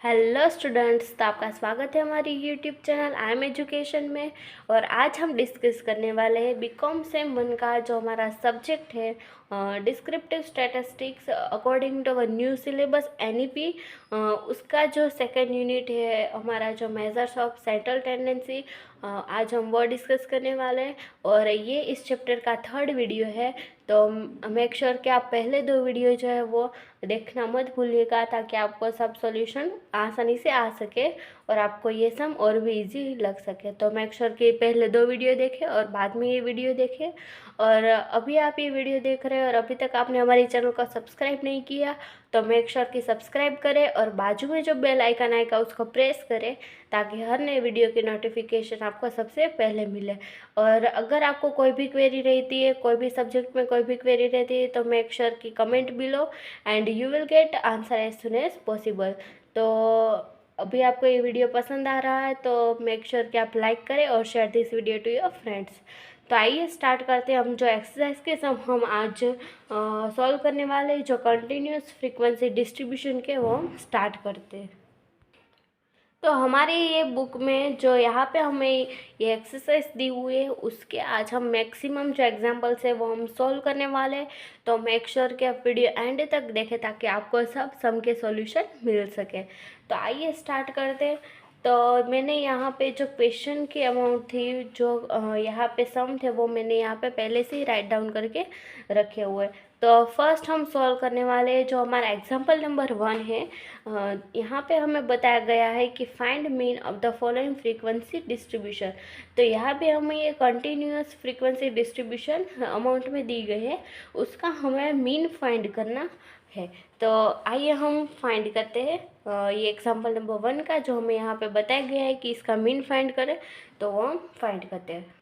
Hello students, तो आपका स्वागत है हमारी YouTube channel I am education में। और आज हम डिस्कस करने वाले हैं बीकॉम सेम 1 का जो हमारा सब्जेक्ट है descriptive statistics according to our new syllabus NEP. उसका जो सेकंड यूनिट है हमारा जो मेजर्स ऑफ सेंट्रल टेंडेंसी, आज हम वो डिस्कस करने वाले हैं। और ये इस चैप्टर का थर्ड वीडियो है, तो मेक श्योर कि आप पहले 2 वीडियो जो है वो देखना मत भूलिएगा, ताकि आपको सब सॉल्यूशन आसानी से आ सके और आपको ये सम और भी इजी लग सके। तो मेक श्योर कि पहले 2 वीडियो देखें और बाद में ये वीडियो देखें। और अभी आप ये वीडियो देख रहे हैं और अभी तक आपने हमारे चैनल को सब्सक्राइब नहीं किया, तो मेक श्योर कि सब्सक्राइब करें और बाजू में जो बेल आइकन आएगा उसको प्रेस करें, ताकि हर नए वीडियो की नोटिफिकेशन आपको सबसे पहले मिले। और अगर आपको कोई भी क्वेरी रहती है, कोई भी सब्जेक्ट में कोई भी क्वेरी रहती है, तो मेक श्योर कि comment below and you will get answer as soon as possible. तो अभी आपको ये वीडियो पसंद आ रहा है तो मेक श्योर कि आप लाइक करें और share this video to your friends. तो आइए स्टार्ट करते हैं। हम जो एक्सरसाइज के सम हम आज सॉल्व करने वाले जो कंटिन्यूस फ्रीक्वेंसी डिस्ट्रीब्यूशन के, वो हम स्टार्ट करते हैं। तो हमारे ये बुक में जो यहाँ पे हमें ये एक्सरसाइज दी हुई है, उसके आज हम मैक्सिमम जो एग्जांपल्स है वो हम सॉल्व करने वाले हैं। तो मेक श्योर कि आप वीडियो एंड तक देखें, ताकि आपको सब सम के सॉल्यूशन मिल सके। तो आइए स्टार्ट करते हैं। तो मैंने यहाँ पे जो क्वेश्चन की अमाउंट थी, जो यहाँ पे सम थे, वो मैंने यहाँ पे पहले से ही राइट डाउन करके रखे हुए। तो फर्स्ट हम सॉल्व करने वाले हैं जो हमारा एग्जाम्पल नंबर 1 है। यहाँ पे हमें बताया गया है कि find mean of the following frequency distribution. तो यहाँ पे हमें ये कंटिन्यूस फ्रीक्वेंसी डिस्ट्रीब्यूशन अमाउंट में दी गई है, उसका हमें मीन फाइंड करना है। तो आइए हम फाइंड करते हैं ये एग्जाम्पल नंबर 1 का, जो हमें यहाँ पे बताया गया है कि इसका मीन फाइंड करें, तो वो हम फाइंड करते हैं।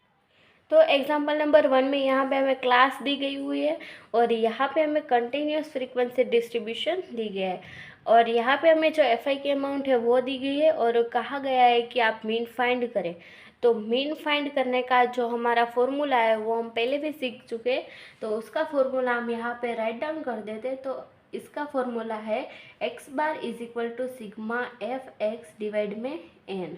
तो एग्जाम्पल नंबर 1 में यहाँ पे हमें क्लास दी गई हुई है और यहाँ पे हमें कंटिन्यूस फ्रीक्वेंसी डिस्ट्रीब्यूशन दी गया है। और यहाँ पे हमें जो एफ आई की अमाउंट है वो दी गई है और कहा गया है कि आप मीन फाइंड करें। तो मीन फाइंड करने का जो हमारा फॉर्मूला है वो हम पहले भी सीख चुके, तो उसका फॉर्मूला हम यहाँ पे राइट डाउन कर देते। तो इसका फॉर्मूला है X bar is equal to sigma F X divide में एन।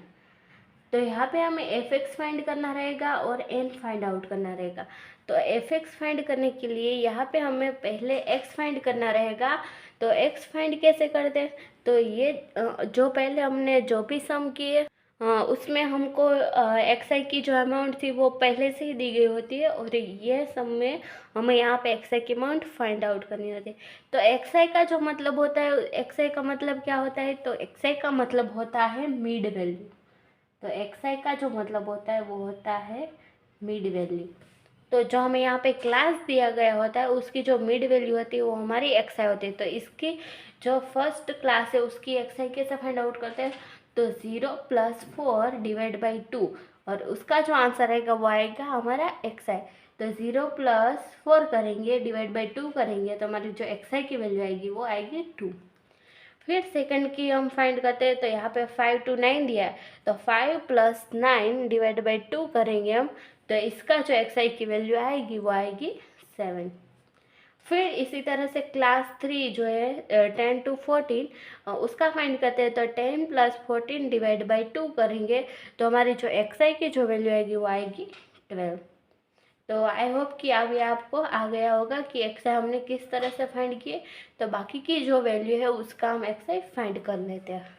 तो यहाँ पे हमें एफ एक्स फाइंड करना रहेगा और एन फाइंड आउट करना रहेगा। तो एफ एक्स फाइंड करने के लिए यहाँ पे हमें पहले एक्स फाइंड करना रहेगा। तो एक्स फाइंड कैसे करते हैं, तो ये जो पहले हमने जो भी सम किए उसमें हमको एक्स आई की जो अमाउंट थी वो पहले से ही दी गई होती है, और ये सम में हमें यहाँ पे एक्स आई की अमाउंट फाइंड आउट करनी होती है। तो एक्स आई का जो मतलब होता है, एक्स आई का मतलब क्या होता है, तो एक्स आई का मतलब होता है मिड वैल्यू। तो एक्स आई का जो मतलब होता है वो होता है मिड वैल्यू। तो जो हमें यहाँ पे क्लास दिया गया होता है उसकी जो मिड वैल्यू होती है वो हमारी एक्स आई होती है। तो इसकी जो फर्स्ट क्लास है उसकी एक्स आई कैसे फाइंड आउट करते हैं, तो 0+4 डिवाइड बाई 2, और उसका जो आंसर आएगा वो आएगा हमारा एक्स आई। तो 0+4 करेंगे डिवाइड बाई 2 करेंगे, तो हमारी जो एक्स आई की वैल्यू आएगी वो आएगी 2। फिर सेकंड की हम फाइंड करते हैं, तो यहाँ पे 5 to 9 दिया है, तो 5 + 9 डिवाइड बाई 2 करेंगे हम, तो इसका जो एक्स आई की वैल्यू आएगी वो आएगी 7। फिर इसी तरह से क्लास 3 जो है 10 to 14 उसका फाइंड करते हैं, तो 10 + 14 डिवाइड बाई 2 करेंगे, तो हमारी जो एक्स आई की जो वैल्यू आएगी वो आएगी 12। तो आई होप कि अभी आपको आ गया होगा कि एक्स आई हमने किस तरह से फाइंड किए। तो बाकी की जो वैल्यू है उसका हम एक्स आई फाइंड कर लेते हैं।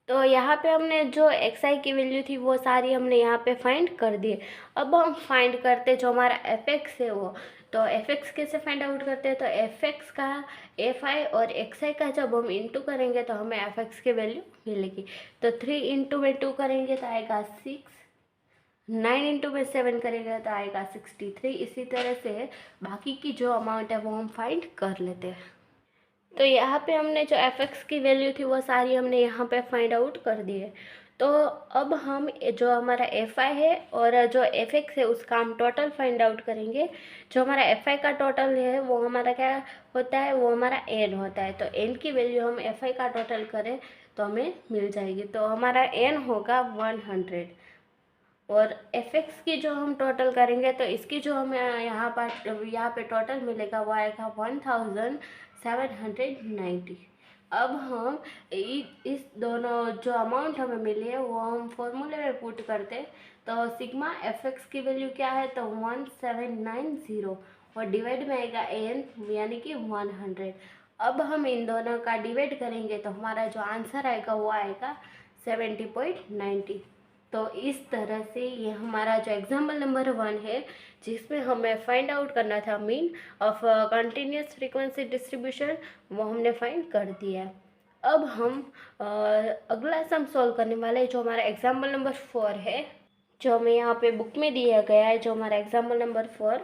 तो यहाँ पे हमने जो एक्स आई की वैल्यू थी वो सारी हमने यहाँ पे फाइंड कर दी। अब हम फाइंड करते जो हमारा एफ एक्स है वो, तो एफ एक्स कैसे फाइंड आउट करते हैं, तो एफ एक्स का एफ आई और एक्स आई का जब हम इंटू करेंगे तो हमें एफ एक्स की वैल्यू मिलेगी। तो 3 इंटू में 2 करेंगे तो आएगा 6, 9 इंटू में 7 करेगा तो आएगा 63। इसी तरह से बाकी की जो अमाउंट है वो हम फाइंड कर लेते हैं। तो यहाँ पे हमने जो एफ एक्स की वैल्यू थी वो सारी हमने यहाँ पे फाइंड आउट कर दी है। तो अब हम जो हमारा एफ आई है और जो एफ एक्स है उसका हम टोटल फाइंड आउट करेंगे। जो हमारा एफ आई का टोटल है वो हमारा क्या होता है, वो हमारा एन होता है। तो एन की वैल्यू हम एफ आई का टोटल करें तो हमें मिल जाएगी। तो हमारा एन होगा 100, और एफ एक्स की जो हम टोटल करेंगे तो इसकी जो हमें यहाँ पे टोटल मिलेगा वो आएगा 1790। अब हम इस दोनों जो अमाउंट हमें मिली है वो हम फॉर्मूले में पुट करते हैं। तो सिग्मा एफ एक्स की वैल्यू क्या है, तो 1790 और डिवाइड में आएगा एन यानी कि 100। अब हम इन दोनों का डिवाइड करेंगे तो हमारा जो आंसर आएगा वो आएगा 70.90। तो इस तरह से ये हमारा जो एग्जाम्पल नंबर 1 है, जिसमें हमें फाइंड आउट करना था mean of continuous frequency distribution, वो हमने फाइंड कर दिया है। अब हम अगला सम सॉल्व करने वाले हैं, जो हमारा एग्जाम्पल नंबर 4 है, जो हमें यहाँ पे बुक में दिया गया है, जो हमारा एग्जाम्पल नंबर 4।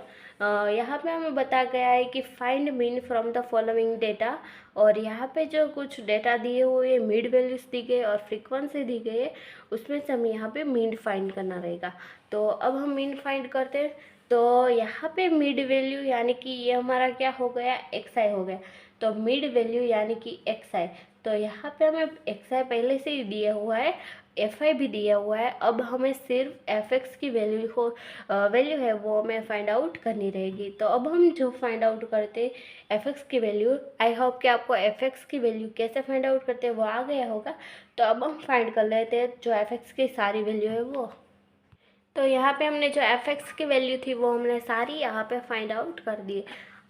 यहाँ पे हमें बताया गया है कि find mean from the following data, और यहाँ पे जो कुछ डेटा दिए हुए, मिड वैल्यूज दी गई और फ्रीक्वेंसी दी गई है, उसमें से हमें यहाँ पे मीन फाइंड करना रहेगा। तो अब हम मीन फाइंड करते हैं। तो यहाँ पे मिड वैल्यू यानी कि ये हमारा क्या हो गया, एक्स आई हो गया। तो मिड वैल्यू यानी कि एक्स आई, तो यहाँ पे हमें एक्स आई पहले से ही दिया हुआ है, एफ आई भी दिया हुआ है। अब हमें सिर्फ एफ एक्स की वैल्यू है वो हमें फाइंड आउट करनी रहेगी। तो अब हम जो फाइंड आउट करते एफ एक्स की वैल्यू, आई होप कि आपको एफ एक्स की वैल्यू कैसे फाइंड आउट करते हैं वो आ गया होगा। तो अब हम फाइंड कर लेते हैं जो एफ एक्स की सारी वैल्यू है वो। तो यहाँ पे हमने जो एफ एक्स की वैल्यू थी वो हमने सारी यहाँ पे फाइंड आउट कर दी।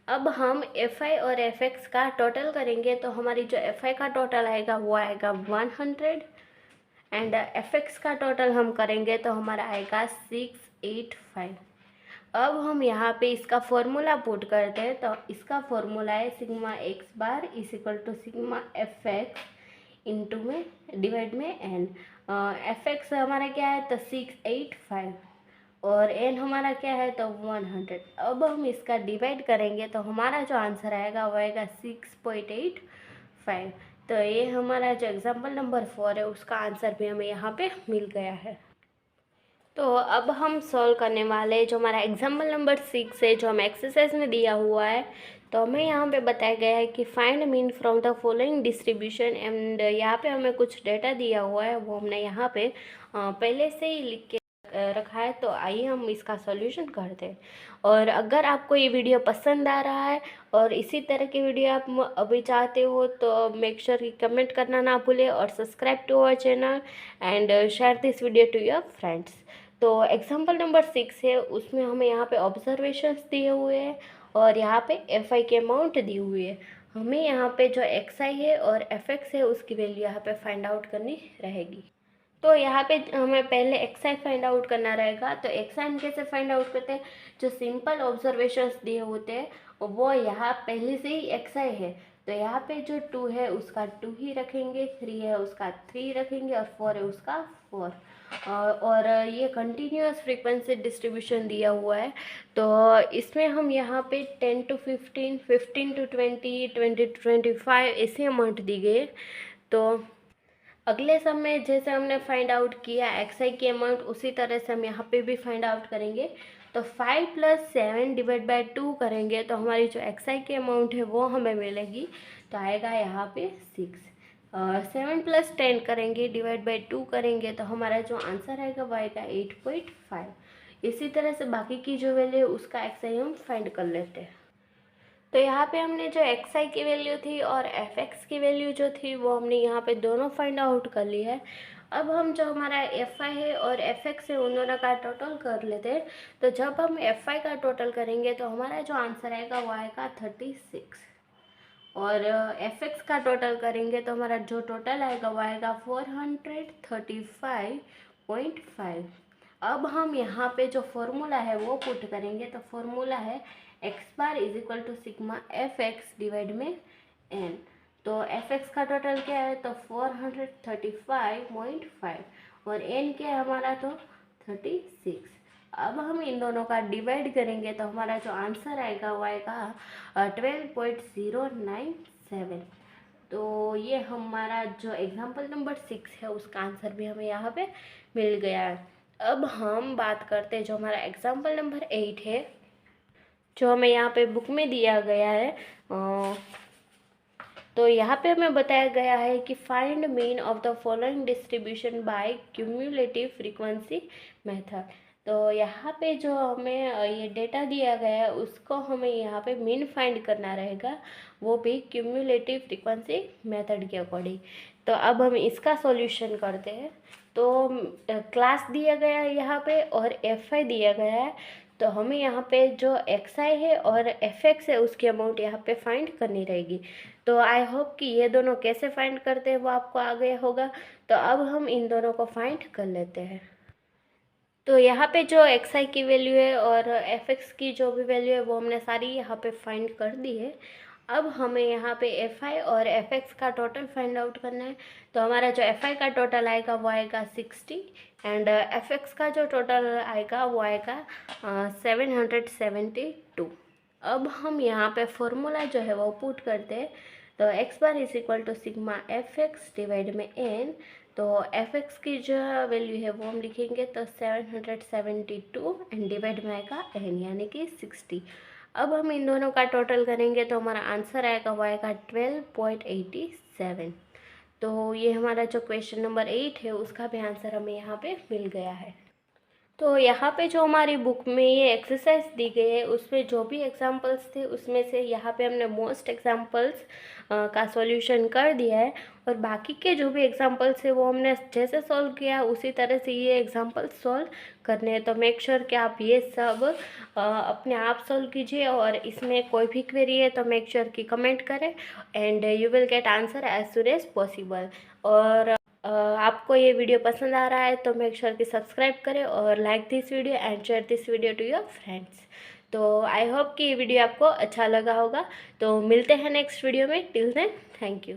अब हम एफ आई और एफ एक्स का टोटल करेंगे, तो हमारी जो एफ आई का टोटल आएगा वो आएगा 100, एंड एफ एक्स का टोटल हम करेंगे तो हमारा आएगा 685। अब हम यहाँ पे इसका फॉर्मूला पुट करते हैं। तो इसका फॉर्मूला है sigma X bar is equal to sigma F X into में डिवाइड में एन। एफ एक्स हमारा क्या है, तो 685 और एन हमारा क्या है, तो 100। अब हम इसका डिवाइड करेंगे तो हमारा जो आंसर आएगा वो आएगा 6.85। तो ये हमारा जो एग्जाम्पल नंबर 4 है उसका आंसर भी हमें यहाँ पे मिल गया है। तो अब हम सॉल्व करने वाले जो हमारा एग्जाम्पल नंबर 6 है, जो हमें एक्सरसाइज में दिया हुआ है। तो हमें यहाँ पे बताया गया है कि find mean from the following distribution, and यहाँ पे हमें कुछ डेटा दिया हुआ है वो हमने यहाँ पे पहले से ही लिख के रखा है। तो आइए हम इसका सॉल्यूशन करते हैं। और अगर आपको ये वीडियो पसंद आ रहा है और इसी तरह की वीडियो आप अभी चाहते हो तो मेक श्योर कि कमेंट करना ना भूलें और subscribe to our channel and share this video to your friends. तो एग्जाम्पल नंबर 6 है, उसमें हमें यहाँ पे ऑब्जर्वेशंस दिए हुए हैं और यहाँ पे एफ आई की अमाउंट दी हुई है। हमें यहाँ पे जो एक्स आई है और एफ एक्स है उसकी वैल्यू यहाँ पे फाइंड आउट करनी रहेगी। तो यहाँ पे हमें पहले एक्स आई फाइंड आउट करना रहेगा। तो एक्स आई हम कैसे फाइंड आउट करते हैं, जो सिंपल ऑब्जर्वेशंस दिए होते हैं वो यहाँ पहले से ही एक्स आई है। तो यहाँ पे जो 2 है उसका 2 ही रखेंगे, 3 है उसका 3 रखेंगे और 4 है उसका 4। और ये कंटिन्यूअस फ्रीक्वेंसी डिस्ट्रीब्यूशन दिया हुआ है। तो इसमें हम यहाँ पे 10 to 15, 15 to 20, 20 to 25 ऐसी अमाउंट दी गई है। तो अगले सम में जैसे हमने फाइंड आउट किया एक्स आई की अमाउंट, उसी तरह से हम यहाँ पे भी फाइंड आउट करेंगे। तो 5 + 7 डिवाइड बाय 2 करेंगे तो हमारी जो एक्स आई की अमाउंट है वो हमें मिलेगी। तो आएगा यहाँ पे 6। 7 + 10 करेंगे डिवाइड बाय 2 करेंगे तो हमारा जो आंसर आएगा वो आएगा 8.5। इसी तरह से बाकी की जो वैल्यू है उसका एक्स आई हम फाइंड कर लेते हैं। तो यहाँ पे हमने जो एक्स आई की वैल्यू थी और एफ एक्स की वैल्यू जो थी वो हमने यहाँ पे दोनों फाइंड आउट कर ली है। अब हम जो हमारा एफ आई है और एफ एक्स है उन दोनों का टोटल कर लेते हैं। तो जब हम एफ आई का टोटल करेंगे तो हमारा जो आंसर आएगा वो आएगा 36, और एफ एक्स का टोटल करेंगे तो हमारा जो टोटल आएगा वो आएगा 435.5। अब हम यहाँ पे जो फॉर्मूला है वो पुट करेंगे। तो फॉर्मूला है X bar is equal to sigma F X divide में एन। तो एफ एक्स का टोटल क्या है, तो 435.5 और एन क्या है हमारा, तो 36। अब हम इन दोनों का डिवाइड करेंगे तो हमारा जो आंसर आएगा वो आएगा 12.097। तो ये हमारा जो एग्जाम्पल नंबर 6 है उसका आंसर भी हमें यहाँ पे मिल गया है। अब हम बात करते हैं जो हमारा एग्जाम्पल नंबर 8 है, जो हमें यहाँ पे बुक में दिया गया है। तो यहाँ पे हमें बताया गया है कि find mean of the following distribution by cumulative frequency method. तो यहाँ पे जो हमें ये डेटा दिया गया है उसको हमें यहाँ पे मीन फाइंड करना रहेगा, वो भी क्यूम्युलेटिव फ्रीक्वेंसी मेथड के अकॉर्डिंग। तो अब हम इसका सॉल्यूशन करते हैं। तो क्लास दिया गया है यहाँ पे और एफ आई दिया गया है, तो हमें यहाँ पे जो एक्स आई है और एफ एक्स है उसकी अमाउंट यहाँ पे फाइंड करनी रहेगी। तो आई होप कि ये दोनों कैसे फाइंड करते हैं वो आपको आ गया होगा। तो अब हम इन दोनों को फाइंड कर लेते हैं। तो यहाँ पे जो एक्स आई की वैल्यू है और एफ एक्स की जो भी वैल्यू है वो हमने सारी यहाँ पे फाइंड कर दी है। अब हमें यहाँ पे एफ आई और एफ एक्स का टोटल फाइंड आउट करना है। तो हमारा जो एफ आई का टोटल आएगा वो आएगा 60 एंड एफ एक्स का जो टोटल आएगा वो आएगा 772। अब हम यहाँ पे फॉर्मूला जो है वो पुट करते हैं। तो X bar is equal to sigma F X divide में एन। तो एफ एक्स की जो वैल्यू है वो हम लिखेंगे तो 772 एंड डिवाइड में आएगा एन यानी कि 60। अब हम इन दोनों का टोटल करेंगे तो हमारा आंसर आएगा वो आएगा 12.87। तो ये हमारा जो क्वेश्चन नंबर 8 है उसका भी आंसर हमें यहाँ पे मिल गया है। तो यहाँ पे जो हमारी बुक में ये एक्सरसाइज दी गई है उसमें जो भी एग्जांपल्स थे उसमें से यहाँ पे हमने मोस्ट एग्जांपल्स का सॉल्यूशन कर दिया है, और बाकी के जो भी एग्जांपल्स है वो हमने जैसे सॉल्व किया उसी तरह से ये एग्जांपल्स सॉल्व करने हैं। तो मेक श्योर कि आप ये सब अपने आप सॉल्व कीजिए, और इसमें कोई भी क्वेरी है तो मेक श्योर कि कमेंट करें and you will get answer as soon as possible. और आपको ये वीडियो पसंद आ रहा है तो मेक श्योर कि सब्सक्राइब करें और like this video and share this video to your friends. तो आई होप कि ये वीडियो आपको अच्छा लगा होगा। तो मिलते हैं नेक्स्ट वीडियो में। Till then thank you.